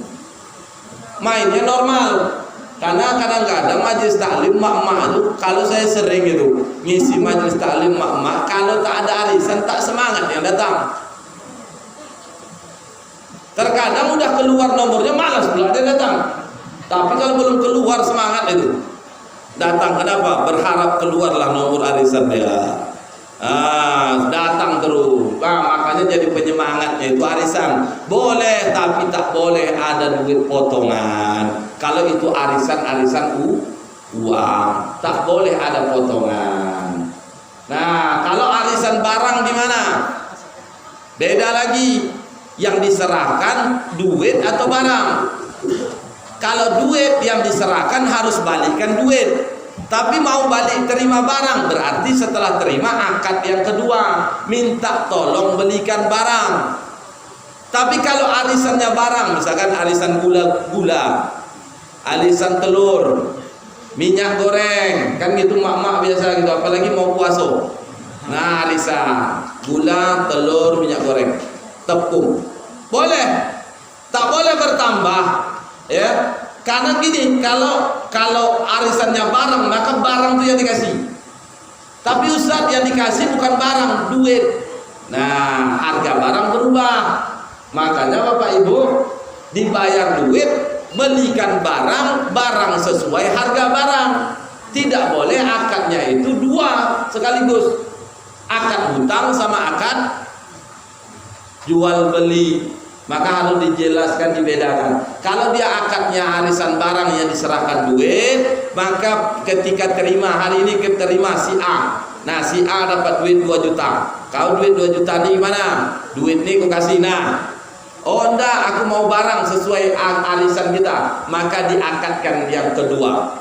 Mainnya normal, karena kadang-kadang majelis taklim mak-mak itu, kalau saya sering itu ngisi majelis taklim mak-mak, kalau tak ada arisan tak semangat yang datang. Terkadang udah keluar nomornya malas pula dia datang. Tapi kalau belum keluar semangat itu datang. Kenapa? Berharap keluarlah nomor arisan dia. Datang terus. Makanya jadi penyemangatnya itu arisan. Boleh, tapi tak boleh ada duit potongan. Kalau itu arisan uang, tak boleh ada potongan. Nah, kalau arisan barang di mana? Beda lagi. Yang diserahkan duit atau barang. Kalau duit yang diserahkan harus balikan duit. Tapi mau balik terima barang, berarti setelah terima akad yang kedua, minta tolong belikan barang. Tapi kalau arisannya barang, misalkan arisan gula, arisan telur, minyak goreng, kan gitu mak-mak biasa gitu, apalagi mau puasa. Nah, arisan gula, telur, minyak goreng, tepung. Boleh, tak boleh bertambah, ya. Karena gini, kalau arisannya barang, maka barang itu yang dikasih. Tapi Ustaz yang dikasih bukan barang, duit. Nah, harga barang berubah. Makanya Bapak Ibu dibayar duit, belikan barang sesuai harga barang. Tidak boleh akadnya itu 2 sekaligus. Akad hutang sama akad jual beli. Maka harus dijelaskan, dibedakan. Kalau dia akadnya arisan barang yang diserahkan duit, maka ketika terima hari ini kita terima si A. Nah, si A dapat duit 2 juta. Kau duit 2 juta nih mana? Duit nih kau kasih. Nah, oh enggak, aku mau barang sesuai arisan kita. Maka diakadkan yang kedua.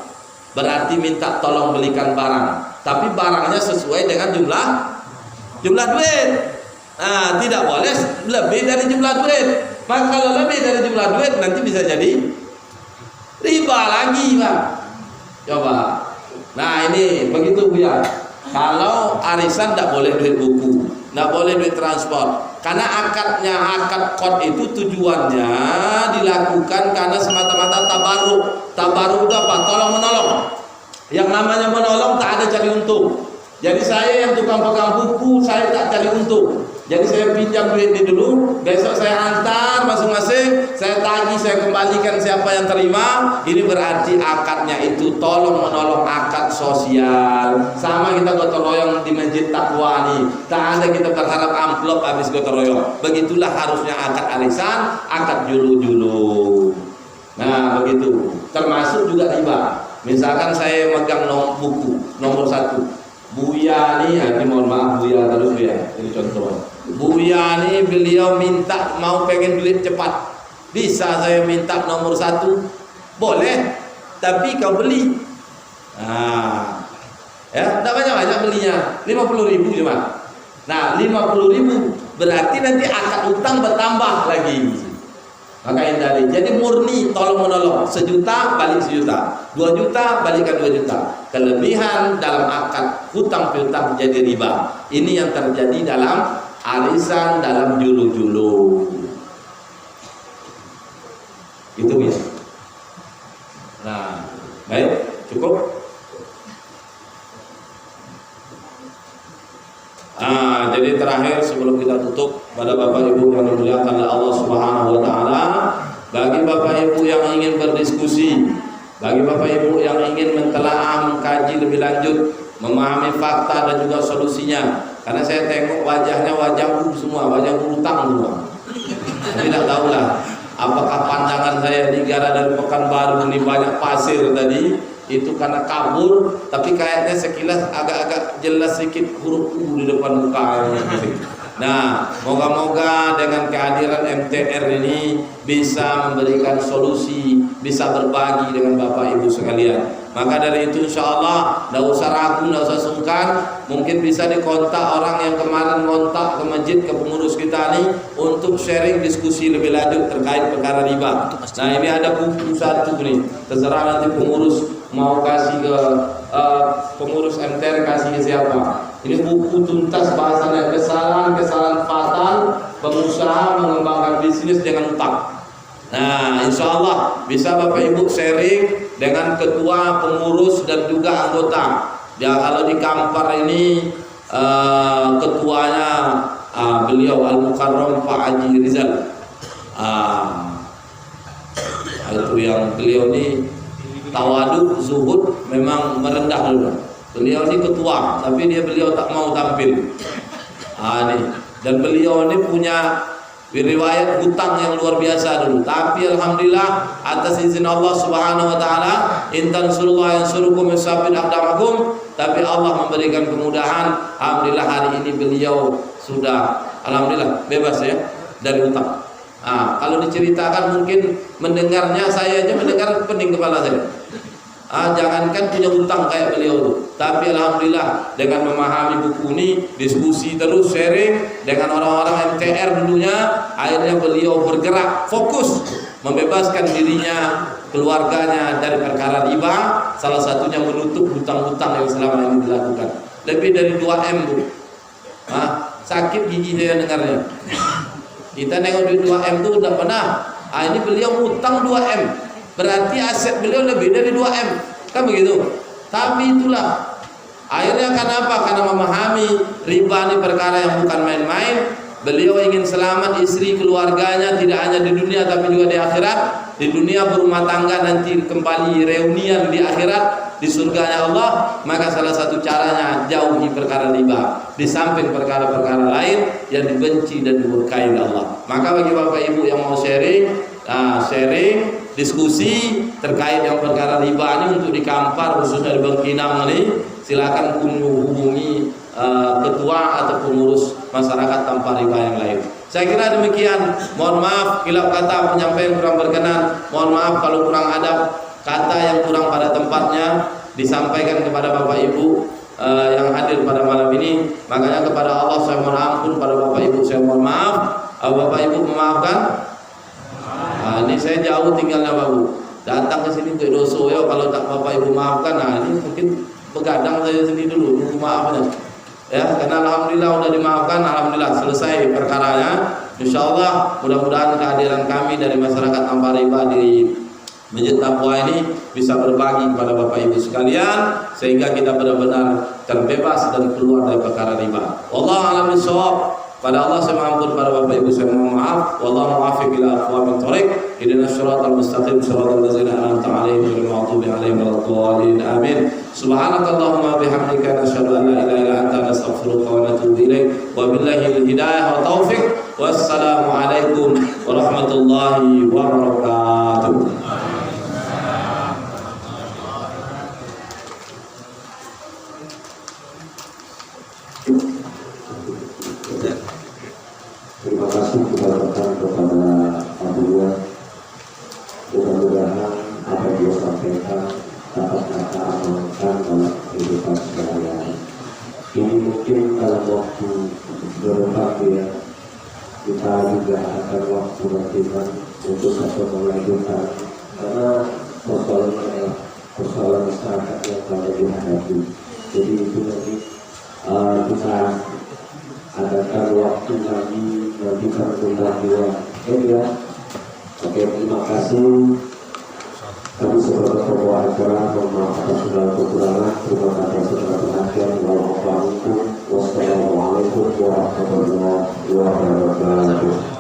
Berarti minta tolong belikan barang. Tapi barangnya sesuai dengan jumlah duit. Nah, tidak boleh lebih dari jumlah duit. Maka kalau lebih dari jumlah duit nanti bisa jadi riba lagi, Pak. Coba. Nah, ini begitu Bu ya. Kalau arisan tidak boleh duit buku, tidak boleh duit transport. Karena akad qad itu tujuannya dilakukan karena semata-mata tabarruk. Tabarruk itu apa? Tolong menolong. Yang namanya menolong tak ada cari untung. Jadi saya yang tukang pegang buku, saya tak cari untung. Jadi saya pinjam duit ini dulu, besok saya antar masing-masing, saya tagih, saya kembalikan siapa yang terima. Ini berarti akadnya itu tolong menolong, akad sosial. Sama kita gotong royong di masjid takwa nih. Tak ada kita berharap amplop habis gotong royong. Begitulah harusnya akad arisan, akad julu-julu. Nah begitu. Termasuk juga riba. Misalkan saya megang buku nomor 1, Buya nih, ini mohon maaf Buya terus ya, ini contoh. Buya nih beliau minta mau pengen duit cepat. Bisa saya minta nomor 1? Boleh, tapi kau beli. Nah, ya, tidak banyak-banyak belinya, 50.000 cuma. Nah, 50.000 berarti nanti akad utang bertambah lagi. Maka hindari. Jadi murni tolong menolong. 1 juta balik 1 juta, 2 juta balikan 2 juta. Kelebihan dalam akad hutang piutang jadi riba. Ini yang terjadi dalam arisan, dalam julu-julu. Itu ya. Nah, baik, cukup. Jadi terakhir sebelum kita tutup, pada Bapak Ibu yang dimuliakan oleh Allah Subhanahu wa taala, bagi Bapak Ibu yang ingin berdiskusi, bagi Bapak Ibu yang ingin mentelaah, mengkaji lebih lanjut, memahami fakta dan juga solusinya. Karena saya tengok wajahnya wajah semua, wajah hutang semua. Tidak tahulah apakah pandangan saya di Gara dari Pekanbaru ini banyak pasir tadi itu karena kabur, tapi kayaknya sekilas agak-agak jelas sedikit huruf U di depan muka. Nah, moga-moga dengan kehadiran MTR ini bisa memberikan solusi, bisa berbagi dengan Bapak Ibu sekalian. Maka dari itu insya Allah tidak usah ragu, tidak usah sungkan. Mungkin bisa dikontak orang yang kemarin kontak ke masjid, ke pengurus kita nih, untuk sharing diskusi lebih lanjut terkait perkara riba. Nah ini ada buku 1 nih, terserah nanti pengurus mau kasih ke pengurus MTR, kasih ke siapa. Ini buku tuntas bahasanya, kesalahan-kesalahan fatal pengusaha mengembangkan bisnis dengan utang. Nah insya Allah bisa Bapak Ibu sharing dengan ketua, pengurus dan juga anggota. Ya kalau di Kampar ini ketuanya beliau Al-Mukarram Pak Haji Rizal. Itu yang beliau ini tawadu, zuhud, memang merendah dulu. Beliau ini ketua, tapi beliau tak mau tampil. Dan beliau ini punya riwayat hutang yang luar biasa dulu. Tapi alhamdulillah atas izin Allah Subhanahu wa taala, intan surullah yang suruhkum yusabit aqdamakum. Tapi Allah memberikan kemudahan. Alhamdulillah hari ini beliau sudah alhamdulillah bebas ya dari hutang. Kalau diceritakan mungkin mendengarnya saya aja mendengar pening kepala saya. Jangankan punya hutang kayak beliau tuh, tapi alhamdulillah dengan memahami buku ini, diskusi terus, sharing dengan orang-orang MTR dulunya, akhirnya beliau bergerak fokus membebaskan dirinya, keluarganya dari perkara riba. Salah satunya menutup hutang-hutang yang selama ini dilakukan. Lebih dari 2M Bu. Sakit gigi saya dengarnya. Kita nengok di 2M itu udah pernah. Ini beliau hutang 2M. Berarti aset beliau lebih dari 2M, kan begitu. Tapi itulah akhirnya kenapa? Karena memahami riba ini perkara yang bukan main-main. Beliau ingin selamat istri keluarganya, tidak hanya di dunia tapi juga di akhirat. Di dunia berumah tangga, nanti kembali reunian di akhirat di surganya Allah. Maka salah satu caranya jauhi perkara riba, di samping perkara-perkara lain yang dibenci dan dimurkai Allah. Maka bagi Bapak Ibu yang mau sharing diskusi terkait yang perkara riba ini untuk di Kampar, khususnya di Bangkinang ini, silakan hubungi ketua atau pengurus masyarakat tanpa riba yang lain. Saya kira demikian. Mohon maaf bila kata penyampaian kurang berkenan. Mohon maaf kalau kurang adab, kata yang kurang pada tempatnya disampaikan kepada Bapak Ibu yang hadir pada malam ini. Makanya kepada Allah saya mohon ampun, pada Bapak Ibu saya mohon maaf. Bapak Ibu memaafkan. Ini saya jauh tinggalnya Bapak, datang ke sini ke doso ya, kalau tak Bapak Ibu maafkan. Ini mungkin begadang saya sini dulu nunggu maafnya ya, karena alhamdulillah sudah dimaafkan, alhamdulillah selesai perkaranya. Insyaallah mudah-mudahan kehadiran kami dari masyarakat tanpa riba di Masjid Taqwa ini bisa berbagi kepada Bapak Ibu sekalian sehingga kita benar-benar terbebas dan keluar dari perkara riba. Wallahu a'lam bishawab. Pada Allah saya mengampun para Bapak Ibu saya mohon maaf. Wallahu muwaffiq ila aqwamit thoriq. Ihdinas siratal mustaqim siratal ladzina an'amta 'alaihim ghairil maghdubi 'alaihim waladdallin. Amin. Subhanakallahumma bihamdika nasyhadu an la ilaha illa anta nastaghfiruka wa natubu ilaik. Wa billahi hidayah wa taufiq. Wassalamu alaikum warahmatullahi wabarakatuh. Terima kasih kepada Abu Buan. Mudah-mudahan apa yang dia sampaikan dapat kita amalkan dalam kehidupan sehari-hari. Ini mungkin dalam waktu berdepan ya, kita juga akan waktu latihan untuk satu melanjutkan karena persoalan adalah persoalan masyarakat yang banyak dihadapi. Jadi itu nanti kita adakan waktu lagi nanti pertemuan ya. Oke, terima kasih. Kami sebagai pembawa acara mohon maaf atas segala kekurangan. Terima kasih atas segala perhatian. Wassalamualaikum warahmatullahi wabarakatuh.